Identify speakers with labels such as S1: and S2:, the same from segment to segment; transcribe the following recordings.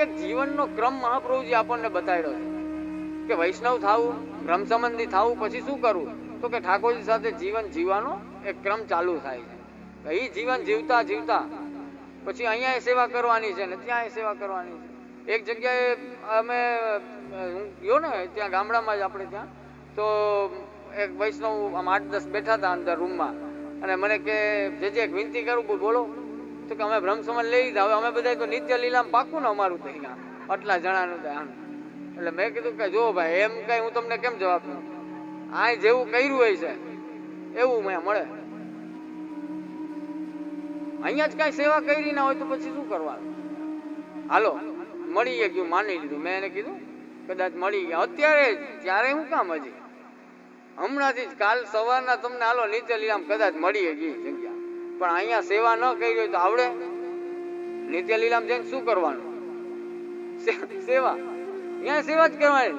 S1: એક જીવનનો ક્રમ મહાપ્રભુજી આપણને બતાવ્યો છે કે વૈષ્ણવ થવું, બ્રહ્મ સંબંધી થવું, પછી શું કરવું? તો કે ઠાકોરજી સાથે જીવન જીવવાનો એક ક્રમ ચાલુ થાય છે. એ જીવન જીવતા જીવતા પછી અહીંયા સેવા કરવાની છે ને ત્યાં સેવા કરવાની છે. એક જગ્યાએ અમે હું ગયો ને ત્યાં ગામડામાં જ આપણે ત્યાં, તો એક વૈષ્ણવ આમ 8-10 બેઠા હતા અંદર રૂમમાં, અને મને કે જે એક વિનંતી કરું, બોલો. તો કે અમે બ્રહ્મ સંબંધ લઈ લીધા, હવે અમે બધા તો નિત્ય લીલામાં પાકું ને અમારું થઈ ગયા આટલા જણાનું આમ. એટલે મેં કીધું કે જો ભાઈ એમ કઈ હું તમને કેમ જવાબ દઉં, આ જેવું કર્યું હોય છે એવું મેં મળે. અહીંયા જ કઈ સેવા કરી ના હોય તો પછી શું કરવાનું? હાલો મળી ગયું, માની લીધું. મેં એને કીધું કદાચ મળી ગયા અત્યારે જ, ત્યારે હું કામ હજી હમણાંથી જ કાલ સવારના તમને હાલો નીચે લીલામ કદાચ મળી ગઈ જગ્યા, પણ અહીંયા સેવા ન કરી હોય તો આવડે? નિત્ય લીલામ જઈને શું કરવાનું? સેવા. ત્યાં સેવા જ કરવાની,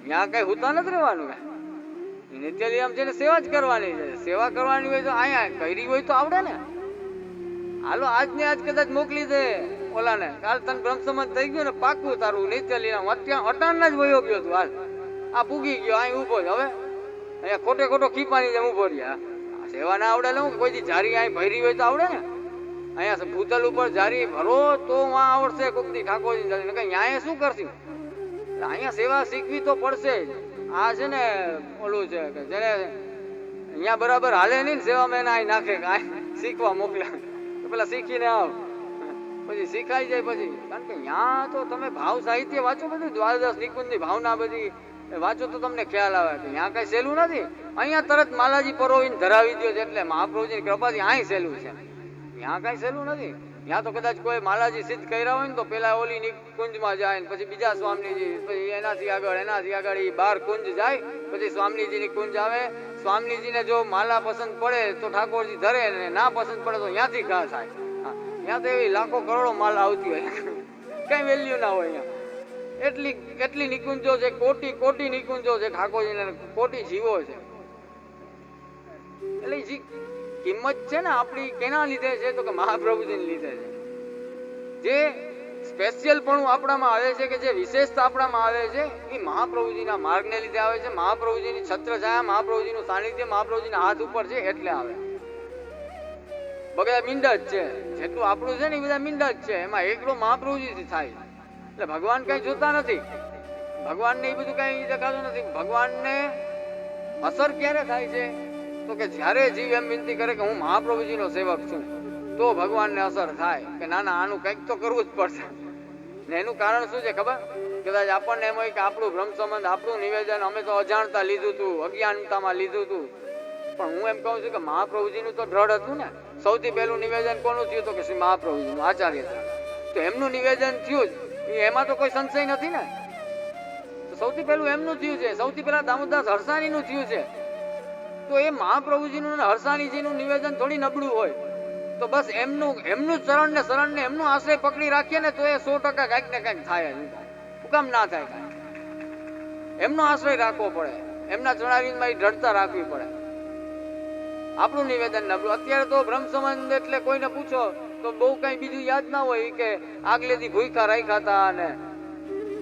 S1: ત્યાં કઈ હુતા નથી રહેવાનું. નિત્ય લીલામ જઈને સેવા જ કરવાની છે. સેવા કરવાની હોય તો અહીંયા કરી હોય તો આવડે ને. હાલો આજ ને આજ કદાચ મોકલી દે ઓલાને, કાલ તને બ્રહ્મ સંબંધ થઈ ગયો ને પાકું તારું નિત્ય લીલામ. અત્યારે અટાણના જ વયો ગયો તું, હાલ આ પૂગી ગયો, અહીં ઉભો જ. હવે અહીંયા ખોટે ખોટો ખીપાની જેમ ઉભો રહ્યા. સેવા ના આવડે લઉં કોઈ દી જારી અહીં ભરી હોય તો આવડે ને. અહીંયા ભૂતલ ઉપર જારી ભરો તો વાં આવડશે કોક દી ઠાકોરજી જારી. અહીંયા શું કરશું? અહીંયા સેવા શીખવી તો પડશે જ. આ છે ને ઓલું છે કે જેને અહીંયા બરાબર હાલે નહીં ને સેવા મેં અહીં નાખે કે શીખવા મોકલે, પેલા શીખીને આવ, પછી શીખાઈ જાય પછી. કારણ કે અહીંયા તો તમે ભાવ સાહિત્ય વાંચો, બધું દ્વાદશ નિકુંજની ભાવના બધી વાંચો તો તમને ખ્યાલ આવે કે અહીંયા કઈ સહેલું નથી. અહીંયા તરત માલાજી પરોવીને ધરાવી દો છે, એટલે મહાપ્રભુજીની કૃપાથી અહીં સહેલું છે. ત્યાં કઈ સહેલું નથી. ત્યાં તો કદાચ કોઈ માલાજી સિદ્ધ કર્યા હોય ને તો પેલા ઓલી નિકુંજમાં જાય ને પછી બીજા સ્વામીજી, પછી એનાથી આગળ એ 12 કુંજ જાય, પછી સ્વામીજીની કુંજ આવે. સ્વામીજીને જો માલા પસંદ પડે તો ઠાકોરજી ધરે, ને ના પસંદ પડે તો ત્યાંથી ઘા થાય. ત્યાં તો એવી લાખો કરોડો માલ આવતી હોય, કઈ વેલ્યુ ના હોય. અહીંયા એટલી નિકુંજો છે, કોટી નિકુંજો છે ઠાકોરજીને, કોટી જીવો છે. એટલે જે કિંમત છે ને આપણી કેના લીધે છે? તો કે મહાપ્રભુજીને લીધે છે. જે સ્પેશિયલ પણ આપણામાં આવે છે, કે જે વિશેષતા આપણામાં આવે છે, એ મહાપ્રભુજીના માર્ગને લીધે આવે છે. મહાપ્રભુજીની છત્રછાયા, મહાપ્રભુજીનું સાનિધ્ય, મહાપ્રભુજીના હાથ ઉપર છે એટલે આવે. બધા મીંડ જ છે, જેટલું આપણું છે ને એ બધા મીંડ જ છે. એમાં એકડો મહાપ્રભુજીથી થાય. એટલે ભગવાન કઈ જોતા નથી, ભગવાનને એ બધું કઈ દેખાતું નથી. ભગવાનને અસર ક્યારે થાય છે? તો કે જ્યારે જીવ એમ વિનંતી કરે કે હું મહાપ્રભુજીનો સેવક છું, તો ભગવાનને અસર થાય કે ના ના આનું કંઈક તો કરવું જ પડશે. ને એનું કારણ શું છે ખબર? કદાચ આપણને એમ હોય કે આપણું બ્રહ્મ સંબંધ, આપણું નિવેદન અમે તો અજાણતા લીધું હતું, અજ્ઞાનતામાં લીધું હતું. પણ હું એમ કહું છું કે મહાપ્રભુજીનું તો દ્રઢ હતું ને. સૌથી પહેલું નિવેદન કોનું થયું? તો કે શ્રી મહાપ્રભુજીનું, આચાર્ય. તો એમનું નિવેદન થયું જ, એમાં તો કોઈ સંશય નથી ને. સૌથી પહેલું એમનું થયું છે. સૌથી પહેલા દામોદાસ હરસાણીનું થયું છે. તો એ મહાપ્રભુજીનું અને હરસાણીજીનું નિવેદન થોડી નબળું હોય. તો બસ એમનું ચરણ ને એમનું આશ્રય પકડી રાખીએ ને તો એ 100% કંઈક ને કંઈક થાય. શું કામ ના થાય? એમનો આશ્રય રાખવો પડે, એમના ચરણારવિંદમાં દ્રઢતા રાખવી પડે. આપણું નિવેદન નબળું. અત્યારે તો બ્રહ્મ સંબંધ એટલે કોઈને પૂછો તો બહુ કઈ બીજું યાદ ના હોય કે આગલેથી ભૂખ્યા રાખ્યા હતા, અને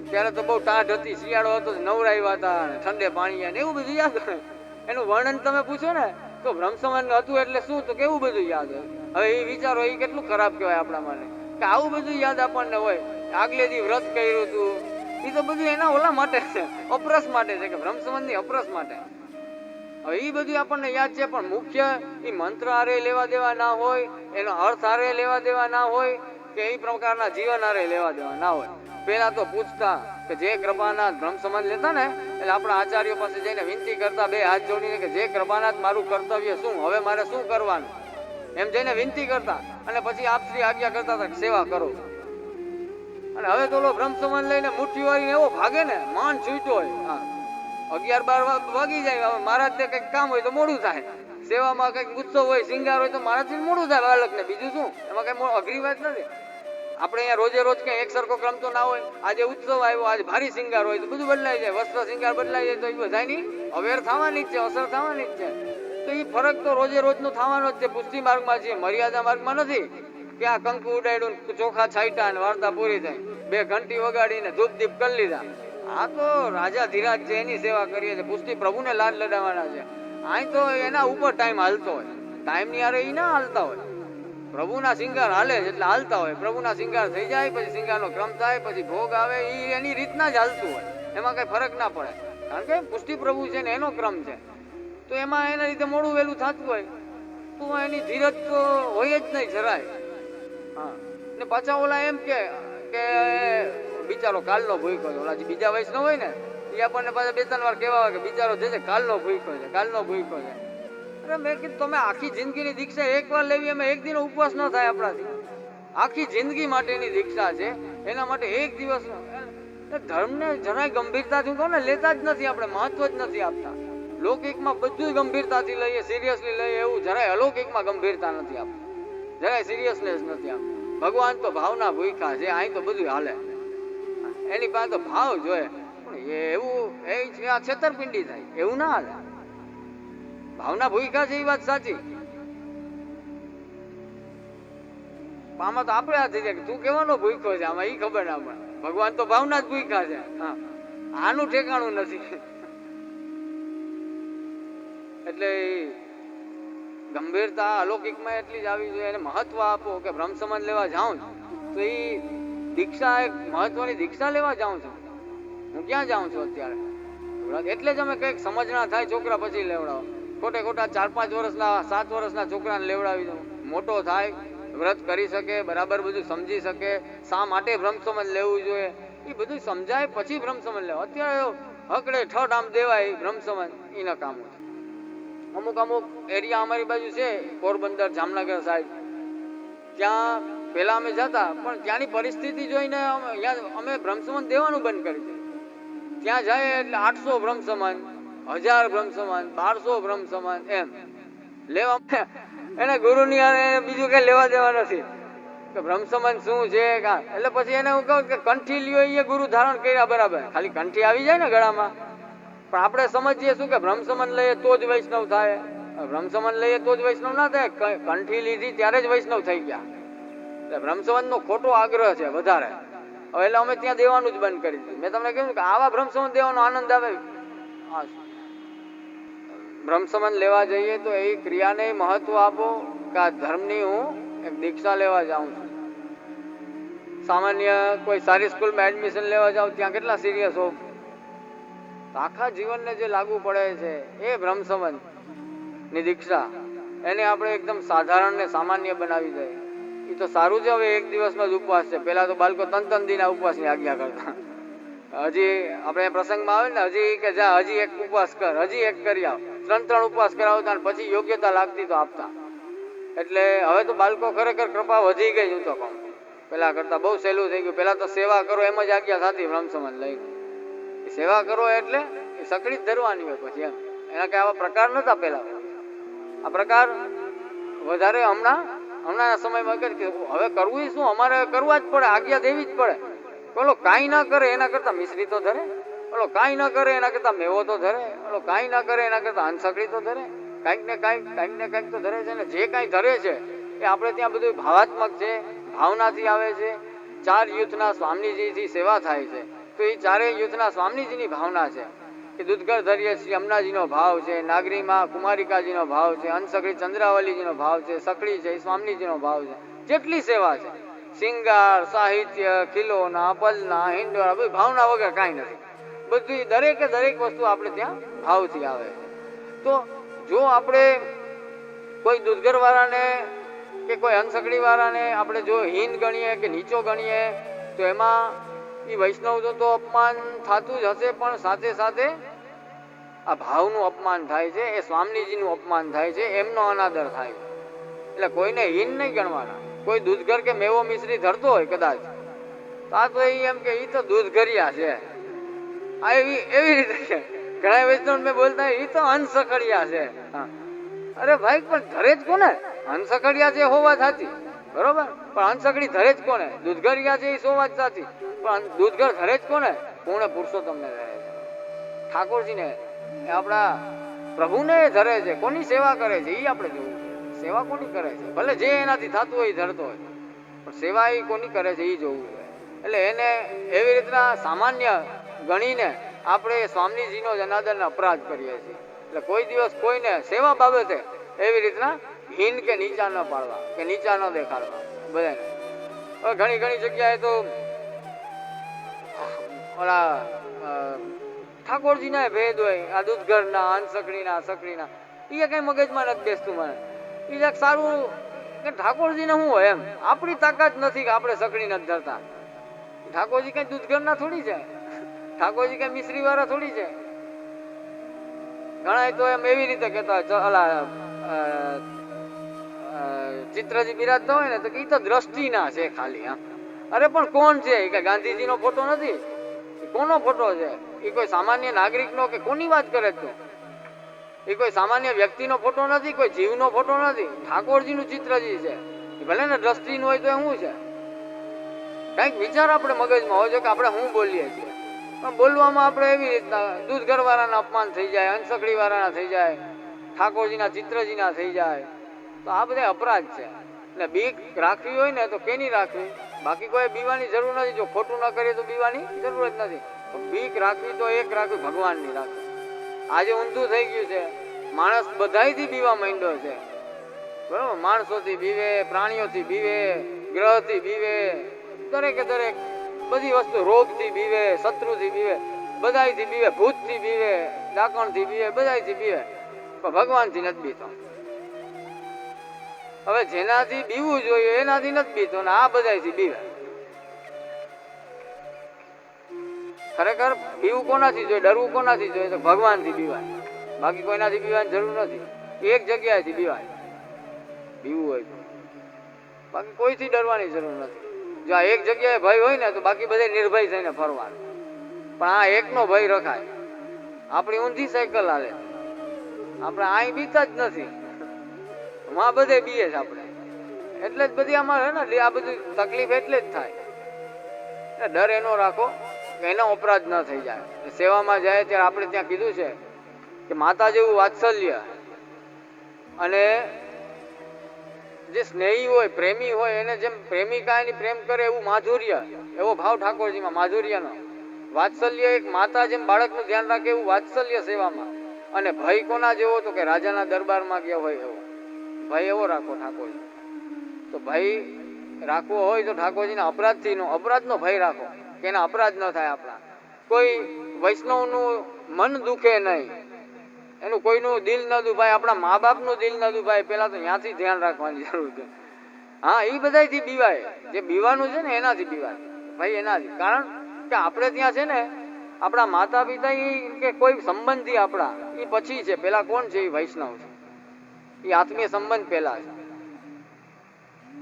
S1: ત્યારે તો બહુ ટાઢ હતી, શિયાળો હતો, નવરાવ્યા હતા, ઠંડે પાણી ને એવું બધું યાદ હોય. એનું વર્ણન તમે પૂછો ને તો બ્રહ્મ સંબંધ હતું એટલે શું, તો કેવું બધું યાદ હોય. હવે એ વિચારો એ કેટલું ખરાબ કહેવાય આપણા માટે કે આવું બધું યાદ આપણને હોય. આગલેથી વ્રત કર્યું હતું, એ તો બધું એના ઓલા માટે છે, અપરસ માટે છે, કે બ્રહ્મ સંબંધની અપરસ માટે. હવે એ બધું આપણને યાદ છે, પણ મુખ્ય એ મંત્ર હારે લેવા દેવા ના હોય, એનો અર્થ હારે લેવા દેવા ના હોય, કે એ પ્રકારના જીવન હારે લેવા દેવા ના હોય. પેલા તો પૂછતા કે જે કૃપાનાથ બ્રહ્મ સંબંધ લેતા ને એટલે આપણા આચાર્યો પાસે જઈને વિનંતી કરતા, બે હાથ જોડીને કે જે કૃપાનાથ મારું કર્તવ્ય શું, હવે મારે શું કરવાનું, એમ જઈને વિનંતી કરતા. અને પછી આપ શ્રી આજ્ઞા કરતા હતા કે સેવા કરો. અને હવે તો બ્રહ્મ સંબંધ લઈને મુઠ્ઠી વાળીને એવો ભાગે ને, માન છૂટ્યો હોય. 11-12 વાગી જાય. હવે મહારાજ ને કંઈક કામ હોય તો મોડું થાય, સેવામાં કંઈક ઉત્સવ હોય, શિંગાર હોય તો મહારાજ મોડું થાય બાળકને. બીજું શું, એમાં કઈ અઘરી વાત નથી. આપણે અહીંયા રોજે રોજ કઈ એક સરખો ક્રમ તો ના હોય. આજે ઉત્સવ આવ્યો, આજે ભારી શિંગાર હોય તો બધું બદલાઈ જાય, વસ્ત્ર શિંગાર બદલાઈ જાય તો એ બધાની અવેર થવાની જ છે, અસર થવાની જ છે. તો એ ફરક તો રોજે રોજનો થવાનો જ છે. પુષ્ટિ માર્ગમાં છે, મર્યાદા માર્ગમાં નથી કે આ કંકુ ઉડાડ્યું, ચોખા છાંટ્યા અને વાર્તા પૂરી થાય. 2 ઘંટી વગાડીને ધૂપ દીપ કરી લીધા. આ તો રાજા ધીરાજ છે એની સેવા કરીએ છીએ, પુષ્ટિ પ્રભુને લાડ લડાવવાના છે. અહીં તો એના ઉપર ટાઈમ હાલતો હોય, ટાઈમ ની હારે ઈ ના હાલતા હોય. પ્રભુના શિંગાર હાલે છે એટલે હાલતા હોય. પ્રભુના શિંગાર થઈ જાય પછી શિંગારનો ક્રમ થાય પછી ભોગ આવે, ઈ એની રીતના જ હાલતું હોય, એમાં કઈ ફરક ના પડે. કારણ કે પુષ્ટિ પ્રભુ છે ને એનો ક્રમ છે, તો એમાં એના રીતે મોડું વહેલું થતું હોય તો એની ધીરજ તો હોય જ નહીં જરાય. હા, ને પાછા ઓલા એમ કે બિચારો કાલનો ભૂખ્યો છે. ઓલા જે બીજા વૈષ્ણવ હોય ને એ આપણને પાછા 2-3 વાર કહેવા હોય કે બિચારો જે છે કાલનો ભૂખ્યો છે, કાલનો ભૂખ્યો છે. અરે મેં કીધું તમે આખી જિંદગીની દીક્ષા એક વાર લેવી, એમાં એક દિન ઉપવાસ ન થાય આપણાથી. આખી જિંદગી માટેની દીક્ષા છે, એના માટે એક દિવસ ધર્મને જરાય ગંભીરતાથી કહો ને લેતા જ નથી આપણે, મહત્વ જ નથી આપતા. લૌકિકમાં બધું ગંભીરતાથી લઈએ, સિરિયસલી લઈએ, એવું જરાય અલૌકિકમાં ગંભીરતા નથી આપતા, જરાય સિરિયસનેસ નથી આપતા. ભગવાન તો ભાવના ભૂખ્યા છે, અહીં તો બધું હાલે, એની પાસે તો ભાવ જોઈએ. પણ એવું એ આ છેતરપિંડી થાય, એવું ના હાલે. ભાવના ભૂખ્યા છે એ વાત સાચી, આમાં તો આપણે આ થઈ જાય કે તું કેવાનો ભૂખ્યો છે, આમાં ઈ ખબર ના પડે. ભગવાન તો ભાવના જ ભૂખ્યા છે, હા, આનું ઠેકાણું નથી. એટલે ગંભીરતા અલૌકિકમાં એટલી જ આવી જોઈએ, એને મહત્વ આપો. કે બ્રહ્મ સમાજ લેવા જાઉં તો એ દીક્ષા એક મહત્વની દીક્ષા લેવા જાઉં છું. હું ક્યાં જાઉં છું અત્યારે? એટલે જ અમે કંઈક સમજ ના થાય છોકરા પછી લેવડાવો. ખોટા 4-5 વર્ષના 7 વર્ષના છોકરાને લેવડાવી દઉં, મોટો થાય, વ્રત કરી શકે, બરાબર બધું સમજી શકે, શા માટે બ્રહ્મ સમાજ લેવું જોઈએ એ બધું સમજાય પછી બ્રહ્મ સમાજ લેવો. અત્યારે હકડે ઠઠ આમ દેવાય બ્રહ્મ સમાજ, એ નકામું છે. અમુક એરિયા અમારી બાજુ છે, પોરબંદર, જામનગર સાઈડ, ત્યાં પેલા અમે જતા, પણ ત્યાંની પરિસ્થિતિ જોઈને અમે બ્રહ્મ સમાજ દેવાનું બંધ કરી દીધું. ત્યાં જાય એટલે 800 બ્રહ્મ સમાજ, 1000 બ્રહ્મ સમાજ, 1200 બ્રહ્મ સમાજ, એમ લેવા. એને ગુરુની હારે બીજું કઈ લેવા દેવા નથી કે બ્રહ્મ સમાજ શું છે. એટલે પછી એને હું કહું કે કંઠી લ્યો એ ગુરુ ધારણ કર્યા બરાબર, ખાલી કંઠી આવી જાય ને ગળામાં. પણ આપણે સમજીએ શું કે બ્રહ્મ સમાજ લઈએ તો જ વૈષ્ણવ થાય, બ્રહ્મ સમાજ લઈએ તો જ વૈષ્ણવ ના થાય. કંઠી લીધી ત્યારે જ વૈષ્ણવ થઈ ગયા. એટલે બ્રહ્મ સમાજ નો ખોટો આગ્રહ છે વધારે. હવે એટલે અમે ત્યાં દેવાનું જ બંધ કરી દીધું. મેં તમને કહ્યું કે આવા બ્રહ્મ સમાજ દેવાનો આનંદ આવે. બ્રહ્મ સમાજ લેવા જઈએ તો એ ક્રિયાને મહત્વ આપો કે આ ધર્મની હું એક દીક્ષા લેવા જાઉં છું. સામાન્ય કોઈ સારી સ્કૂલમાં એડમિશન લેવા જાઉં, ત્યાં કેટલા સિરિયસ હો. આખા જીવનને જે લાગુ પડે છે એ બ્રહ્મ સમાજ ની દીક્ષા, એને આપણે એકદમ સાધારણ ને સામાન્ય બનાવી દઈએ એ તો સારું છે. હવે એક દિવસનો જ ઉપવાસ છે, પેલા તો બાળકો 3 દિના ઉપવાસની આજ્ઞા કરતા. હજી આપણે પ્રસંગમાં આવે ને હજી કે જા હજી એક ઉપવાસ કર, હજી એક કરી આવ, 3 ઉપવાસ કરાવતા અને પછી યોગ્યતા લાગતી તો આપતા. એટલે હવે તો બાળકો ખરેખર કૃપા વધી ગઈ. હું તો કહું પેલા કરતા બહુ સહેલું થઈ ગયું. પેલા તો સેવા કરો એમ જ આજ્ઞા થતી બ્રહ્મ સમાજ લઈ. સેવા કરો એટલે એ સકડી જ ધરવાની હોય પછી, એમ એના કઈ આવા પ્રકાર નતા પેલા. આ પ્રકાર વધારે હમણાં સમયમાં કે હવે કરવું શું, અમારે કરવા જ પડે, આજ્ઞા દેવી જ પડે. બોલો કાંઈ ના કરે એના કરતા મિશ્રી તો ધરે, બોલો કાંઈ ના કરે એના કરતા મેવો તો ધરે, બોલો કાંઈ ના કરે એના કરતા હંસકડી તો ધરે. કાંઈક ને કાંઈક તો ધરે છે ને. જે કાંઈ ધરે છે એ આપણે ત્યાં બધું ભાવાત્મક છે, ભાવનાથી આવે છે. 4 યુથના સ્વામીજીથી સેવા થાય છે તો એ 4 યુથના સ્વામીજીની ભાવના છે કે દૂધગર ધરીએ શ્રી અમનાજીનો ભાવ છે, નાગરીમાં કુમારિકાજીનો ભાવ છે, હંસકડી ચંદ્રાવલીજીનો ભાવ છે, સકડી છે એ સ્વામીજીનો ભાવ છે. જેટલી સેવા છે, શિંગાર, સાહિત્ય, ખીલોના, પલના, હિંડોળા, બધી ભાવના વગર કાંઈ નથી. બધી દરેક વસ્તુ આપણે ત્યાં ભાવથી આવે. તો જો આપણે કોઈ દૂધગર વાળાને કે કોઈ હંસકડી વાળાને આપણે જો હીન ગણીએ કે નીચો ગણીએ તો એમાં એ વૈષ્ણવ તો અપમાન થતું જ હશે, પણ સાથે સાથે આ ભાવનું અપમાન થાય છે, એ સ્વામીજીનું અપમાન થાય છે, એમનો અનાદર થાય છે. એટલે કોઈને હીન નહીં ગણવાના. કોઈ દૂધઘર કે મેવો મિશ્રી ધરતો હોય કદાચ તો એમ કે ઈ તો દૂધઘરિયા છે, આ એવી રીતે છે. ઘણા વૈષ્ણવ મેં બોલતા ઈ તો હંસકડિયા છે. અરે ભાઈ પણ ધરે જ કોને? હંસકડિયા છે હોવા સાચી, બરોબર, પણ હંસકડી ધરે જ કોને? દૂધઘરિયા છે એ સો વાત સાચી, પણ દૂધઘર ધરે જ કોને? પૂર્ણ પુરુષોત્તમને ધરે છે, ઠાકોરજીને, આપણા પ્રભુને ધરે છે. કોની સેવા કરે છે એ આપણે જોવું. સેવા કોની કરે છે? ભલે જે એનાથી થતું હોય એ ધરતો હોય, પણ સેવા એ કોની કરે છે એ જોવું જોઈએ. એટલે એને એવી રીતના સામાન્ય ગણીને આપણે સ્વામીજીનો જ અનાદરને અપરાધ કરીએ છીએ. એટલે કોઈ દિવસ કોઈને સેવા બાબતે એવી રીતના હીન કે નીચા ન પાડવા કે નીચા ન દેખાડવા બધાને. હવે ઘણી ઘણી જગ્યાએ તો ઓલા ઠાકોરજીના ભેદ હોય, આ દૂધઘરના, અનસકડીના, સકડીના, એ કઈ મગજમાં નથી બેસતું મને. એ એક સારું કે ઠાકોરજીને શું હોય એમ, આપણી તાકાત નથી કે આપણે સકડી નથી ધરતા. ઠાકોરજી કઈ દૂધઘરના થોડી છે, ઠાકોરજી કઈ મિશ્રી વાળા થોડી છે. ઘણા તો એમ એવી રીતે કેતા ચિત્રજી બિરાજતા હોય ને તો એ તો દ્રષ્ટિ ના છે ખાલી. અરે પણ કોણ છે? કે ગાંધીજી નો ફોટો નથી, કોનો ફોટો છે? એ કોઈ સામાન્ય નાગરિક નો કે કોની વાત કરે તું? એ કોઈ સામાન્ય વ્યક્તિ નો ફોટો નથી, કોઈ જીવ નો ફોટો નથી. ઠાકોરજી નું ચિત્રજી છે. ભલે ને દ્રષ્ટિ નું હોય તો શું છે? કઈક વિચાર આપણે મગજમાં હોય છે કે આપણે શું બોલીએ છીએ. પણ બોલવામાં આપણે એવી રીતના દૂધઘર વાળાના અપમાન થઈ જાય, અંશકડી વાળાના થઈ જાય, ઠાકોરજીના ચિત્રજીના થઈ જાય, તો આ બધા અપરાધ છે. ને બીક રાખવી હોય ને તો કેની રાખવી? બાકી કોઈ બીવાની જરૂર નથી. જો ખોટું ન કરીએ તો બીવાની જરૂર જ નથી. તો બીક રાખવી તો એક રાખવી, ભગવાનની રાખવી. આજે ઊંધું થઈ ગયું છે, માણસ બધાયથી બીવા માંડ્યો છે. બરોબર, માણસોથી બીવે, પ્રાણીઓથી બીવે, ગ્રહથી બીવે, દરેકે દરેક બધી વસ્તુ, રોગથી બીવે, શત્રુથી બીવે, બધાયથી બીવે, ભૂતથી બીવે, ડાકણથી બીવે, બધાયથી બીવે, પણ ભગવાનથી નથી બીતો. હવે જેનાથી બીવું જોઈએ એનાથી નથી બીતો ને આ બધાયથી બીવે. ખરેખર બીવું કોનાથી જોઈએ, ડરવું કોનાથી જોઈએ? તો ભગવાનથી બીવાય. બાકી કોઈનાથી બીવાની જરૂર નથી. એક જગ્યાએથી બીવાય બીવું હોય તો, બાકી કોઈથી ડરવાની જરૂર નથી. જો આ એક જગ્યાએ ભય હોય ને તો બાકી બધે નિર્ભય થઈને ફરવાનું. પણ આ એકનો ભય રખાય. આપણી ઊંધી સાયકલ હાલે, આપણે અહીં બીતા જ નથી, આ બધે બીએ છે આપણે. એટલે જ બધી અમારે ને આ બધી તકલીફ એટલે જ થાય. ડર એનો રાખો કે એનો અપરાધ ન થઈ જાય. સેવામાં જાય ત્યારે આપણે ત્યાં કીધું છે કે માતા જેવું વાત્સલ્ય અને જે સ્નેહી હોય, પ્રેમી હોય, એને જેમ પ્રેમિકા એની પ્રેમ કરે એવું માધુર્ય, એવો ભાવ ઠાકોરજીમાં માધુર્યનો. વાત્સલ્ય એક માતા જેમ બાળકનું ધ્યાન રાખે એવું વાત્સલ્ય સેવામાં. અને ભય કોના જેવો? તો કે રાજાના દરબારમાં ગયા હોય એવો ભય. એવો રાખો ઠાકોરજી. તો ભય રાખવો હોય તો ઠાકોરજીના અપરાધનો ભય રાખો કે એના અપરાધ ન થાય આપણા. કોઈ વૈષ્ણવનું મન દુખે નહીં, એનું કોઈનું દિલ ન દુભાય, આપણા મા બાપનું દિલ ન દુભાય, પેલા તો ત્યાંથી ધ્યાન રાખવાની જરૂર છે. હા, એ બધાથી બીવાય. જે બીવાનું છે ને એનાથી બીવાય ભાઈ, એનાથી. કારણ કે આપણે ત્યાં છે ને આપણા માતા પિતા કે કોઈ સંબંધી આપણા એ પછી છે. પેલા કોણ છે? એ વૈષ્ણવ છે. એ આત્મીય સંબંધ પેલા છે.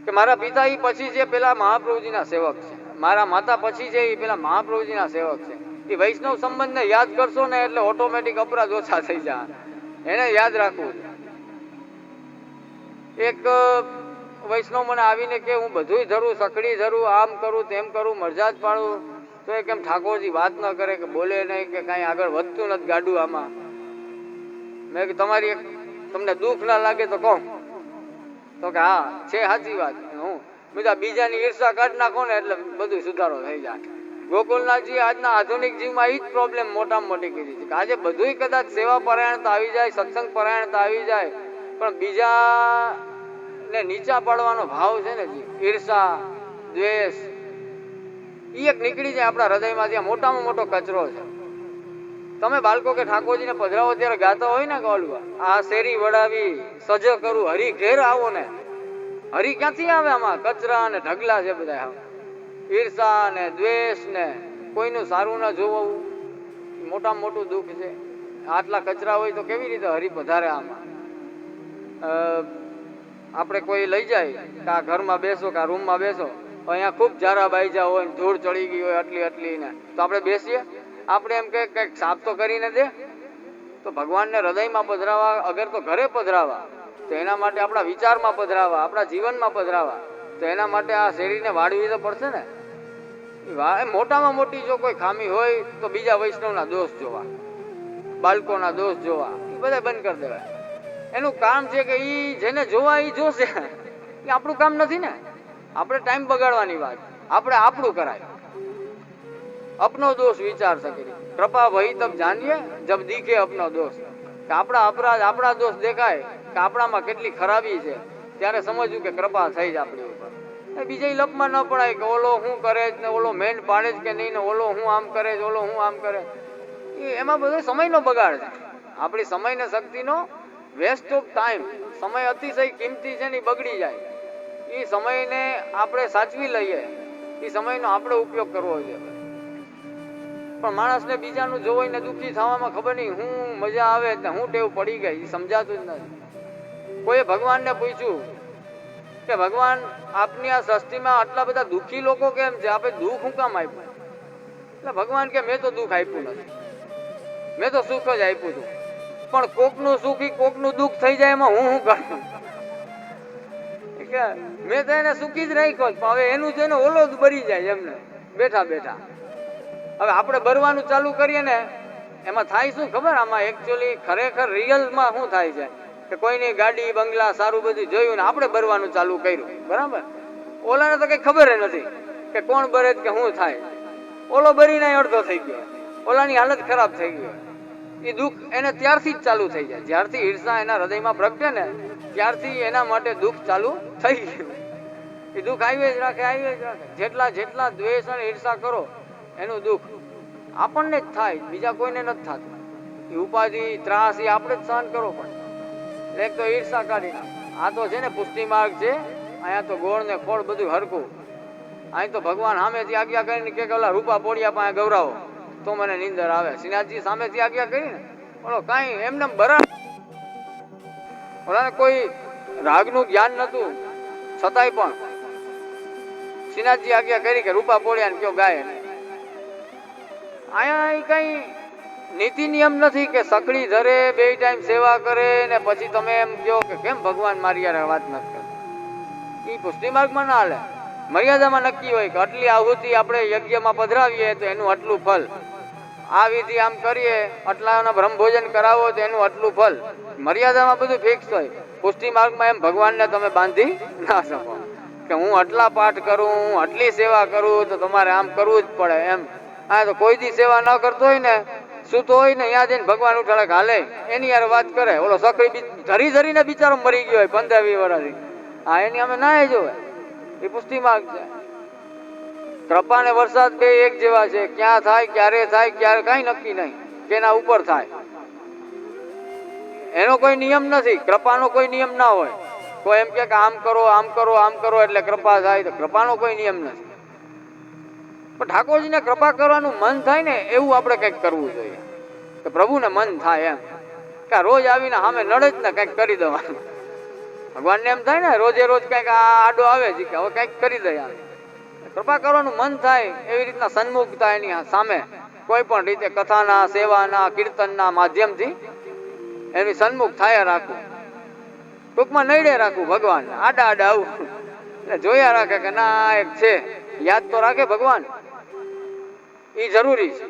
S1: કે મારા પિતા એ પછી છે, પેલા મહાપ્રભુજીના સેવક છે. મારા માતા પછી છે, એ પેલા મહાપ્રભુજીના સેવક છે. એ વૈષ્ણવ સંબંધને યાદ કરશો ને એટલે ઓટોમેટિક અપરાધ ઓછા થઈ જાય. એને યાદ રાખવું. એક વૈષ્ણવ મને આવીને કે હું બધુંય ધરું, સકડી ધરું, આમ કરું, તેમ કરું, મરજાદ પાડું, તો એ કેમ ઠાકોરજી વાત ન કરે કે બોલે નહીં કે કાંઈ આગળ વધતું નથી ગાડું આમાં? મેં કે તમારી તમને દુઃખ ના લાગે તો કહો. તો કે હા છે, સાચી વાત. હું બીજાની ઈર્ષા કાઢી નાખો ને એટલે બધું સુધારો થઈ જાય. ગોકુલનાથજી આજના આધુનિક જીવમાં એ જ પ્રોબ્લેમ મોટામાં મોટી કીધી છે કે આજે બધુંય કદાચ સેવા પરાયણતા આવી જાય, સત્સંગ પરાયણતા આવી જાય, પણ બીજાને નીચા પાડવાનો ભાવ છે ને, ઈર્ષા, દ્વેષ, એ એક નીકળી જાય આપણા હૃદયમાંથી. આ મોટામાં મોટો કચરો છે. તમે બાળકો કે ઠાકોરજીને પધરાવો ત્યારે ગાતા હોય ને ગોલવા, આ શેરી વડાવી સજ કરું હરી ઘેર આવો ને. હરી ક્યાંથી આવે? આમાં કચરા અને ઢગલા છે બધા. ઈર્ષા ને દ્વેષ ને કોઈનું સારું ના જોવું, મોટામાં મોટું દુઃખ છે. આટલા કચરા હોય તો કેવી રીતે હરી પધારે? આમાં આપણે કોઈ લઈ જાય કે આ ઘરમાં બેસો કે આ રૂમમાં બેસો, અહીંયા ખૂબ ઝારા બાઈજા હોય, ધૂળ ચડી ગઈ હોય આટલી ને, તો આપણે બેસીએ? આપણે એમ કે કંઈક સાફ તો કરીને દે. તો ભગવાનને હૃદયમાં પધરાવા, અગર તો ઘરે પધરાવા, તો એના માટે આપણા વિચારમાં પધરાવા, આપણા જીવનમાં પધરાવા, તો એના માટે આ શેરીને વાળવી તો પડશે ને. મોટામાં મોટી જો કોઈ ખામી હોય તો બીજા વૈષ્ણવના દોષ જોવા, બાળકોના દોષ જોવા, એ બધા બંધ કરી દેવાય. એનું કામ છે કે ઈ જેને જોવા ઈ જોશે. એ આપણું કામ નથી ને. આપણે ટાઈમ બગાડવાની વાત, આપણે આપણું કરાય. अपनो दोष विचार सके। कृपा वही तब जानिए जब दिखे अपनो दोष। કે આપણા અપરાધ આપણા દોષ દેખાય કે આપણામાં કેટલી ખરાબી છે ત્યારે સમજવું કે કૃપા થઈ જ આપણી ઉપર। બીજા લપમાં ન પડાય કે ઓલો શું કરે ને ઓલો મેન પાડે જ કે નહીં ને ઓલો હું આમ કરે ઓલો હું આમ કરે, એમાં બધો સમયનો બગાડ છે। આપણી સમય ને શક્તિનો વેસ્ટ ઓફ ટાઈમ, સમય અતિશય કિંમતી છે ને બગડી જાય। એ સમયને આપણે સાચવી લઈએ, એ સમયનો આપણે ઉપયોગ કરવો જોઈએ। પણ માણસને બીજાનું જોઈને દુઃખી થવામાં ખબર નહીં હું મજા આવે ને હું ટેવ પડી ગઈ, એ સમજાતું જ નથી। કોઈએ ભગવાનને પૂછ્યું કે ભગવાન આપની આ સૃષ્ટિમાં આટલા બધા દુઃખી લોકો કેમ છે, આપણે દુઃખ શું કામ આપ્યું? એટલે ભગવાન કે મેં તો દુઃખ આપ્યું નથી, મેં તો સુખ જ આપ્યું હતું। પણ કોકનું સુખી કોકનું દુઃખ થઈ જાય એમાં હું કરું? મેં તો એને સુખી જ રાખ્યો, પણ હવે એનું છે ને ઓલો જ બરી જાય એમને બેઠા બેઠા। હવે આપણે બરવાનું ચાલુ કરીએ ને એમાં થાય શું ખબર? આમાં એકચ્યુઅલી ખરેખર રિયલમાં શું થાય છે કે કોઈની ગાડી બંગલા સારું બધું જોયું ને આપણે બરવાનું ચાલુ કર્યું, બરાબર? ઓલાને તો કઈ ખબર નથી કે કોણ બરે કે શું થાય। ઓલો બરીને અડધો થઈ ગયો, ઓલાની હાલત ખરાબ થઈ ગઈ। એ દુઃખ એને ત્યારથી જ ચાલુ થઈ જાય, જ્યારથી ઈર્ષા એના હૃદયમાં પ્રગટે ને ત્યારથી એના માટે દુઃખ ચાલુ થઈ ગયું। એ દુઃખ આવી જ રાખે, આવી જ રાખે। જેટલા જેટલા દ્વેષ અને ઈર્ષા કરો એનું દુઃખ આપણને જ થાય, બીજા કોઈને નથી થતું। એ ઉપાધિ ત્રાસ એ આપણે જ સહન કરવો પડે। એક તો ઈર્ષા કાઢી નાખ, આ તો છે ને પુષ્ટિ માર્ગ છે, અહીંયા તો ગોળ ને ખોળ બધું હરખું। અહીં તો ભગવાન સામેથી આજ્ઞા કરીને કે ઓલા રૂપા પોડિયા પાસે ગૌરાવો તો મને નીંદર આવે। શ્રીનાથજી સામેથી આજ્ઞા કરી ને બોલો કાંઈ એમને બરા, ઓલાને કોઈ રાગનું જ્ઞાન નતું છતાંય પણ શ્રીનાથજી આજ્ઞા કરી કે રૂપા પોડિયા ને કયો ગાય। અહીંયા કઈ નીતિ નિયમ નથી કે સકડી ધરે બે ટાઈમ સેવા કરે ને પછી તમે એમ કહો કે કેમ ભગવાન મારી યાર વાત નથી કરતા। એ પુષ્ટિ માર્ગમાં ના હાલે। મર્યાદામાં નક્કી હોય કે આટલી આહુતિ આપણે યજ્ઞમાં પધરાવીએ તો એનું આટલું ફલ, આ વિધિ આમ કરીએ આટલાના બ્રહ્મભોજન કરાવો તો એનું આટલું ફલ। મર્યાદામાં બધું ફિક્સ હોય। પુષ્ટિ માર્ગમાં એમ ભગવાનને તમે બાંધી ના શકો કે હું આટલા પાઠ કરું, હું આટલી સેવા કરું તો તમારે આમ કરવું જ પડે એમ। આ તો કોઈ દી સેવા ન કરતો હોય ને સૂતો હોય ને ત્યાં જઈને ભગવાન ઉઠાડે હાલે એની યાર વાત કરે। ઓલો સકડી ધરી ધરીને બિચારો મરી ગયો હોય 15-20 વર્ષથી, હા એની અમે ના જોવે। એ પુષ્ટિ માર્ગ છે। કૃપા ને વરસાદ બે એક જેવા છે, ક્યાં થાય ક્યારે થાય ક્યારે કઈ નક્કી નહીં કેના ઉપર થાય, એનો કોઈ નિયમ નથી। કૃપાનો કોઈ નિયમ ના હોય। કોઈ એમ કે આમ કરો આમ કરો આમ કરો એટલે કૃપા થાય, તો કૃપાનો કોઈ નિયમ નથી। પણ ઠાકોરજીને કૃપા કરવાનું મન થાય ને એવું આપણે કંઈક કરવું જોઈએ કે પ્રભુને મન થાય એમ કે રોજ આવીને સામે નડે જ ને કંઈક કરી દેવાનું। ભગવાનને એમ થાય ને રોજે રોજ કંઈક આડો આવે છે કે હવે કંઈક કરી દે, કૃપા કરવાનું મન થાય એવી રીતના સન્મુખતા એની સામે કોઈ પણ રીતે કથાના સેવાના કીર્તનના માધ્યમથી એની સન્મુખ થાય રાખવું, ટૂંકમાં નડે રાખવું ભગવાન, આડા આડા આવું એટલે જોયા રાખે કે ના એક છે, યાદ તો રાખે ભગવાન। એ જરૂરી છે,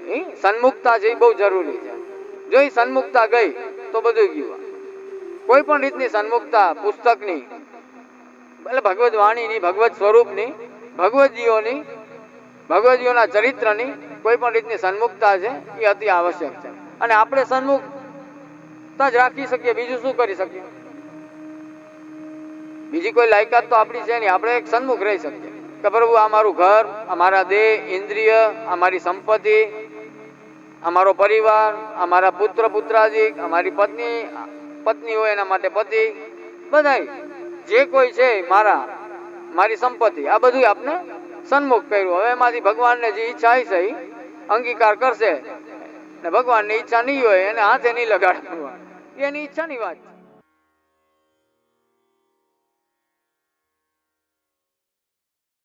S1: એ સન્મુખતા છે એ બહુ જરૂરી છે। જો એ સન્મુખતા ગઈ તો બધું ગયું। કોઈ પણ રીતની સન્મુખતા પુસ્તકની એટલે ભગવદ વાણીની, ભગવત સ્વરૂપની, ભગવદજીઓની, ભગવદજીઓના ચરિત્રની કોઈ પણ રીતની સન્મુખતા છે એ અતિ આવશ્યક છે। અને આપણે સન્મુખતા જ રાખી શકીએ, બીજું શું કરી શકીએ? બીજી કોઈ લાયકાત તો આપણી છે નહીં। આપણે એક સન્મુખ રહી શકીએ કે પ્રભુ આ મારું ઘર, આ મારા દેહ ઇન્દ્રિય, આ મારી સંપત્તિ, આ મારો પરિવાર, આ મારા પુત્ર પુત્રાદિક, આ મારી પત્ની, પત્ની હોય એના માટે પતિ, બધાય જે કોઈ છે મારી સંપત્તિ, આ બધું આપણે સન્મુખ કર્યું। હવે એમાંથી ભગવાનને જે ઈચ્છા છે એ અંગીકાર કરશે ને ભગવાનની ઈચ્છા નહીં હોય એને હાથે નહીં લગાડે, એની ઈચ્છાની વાત છે।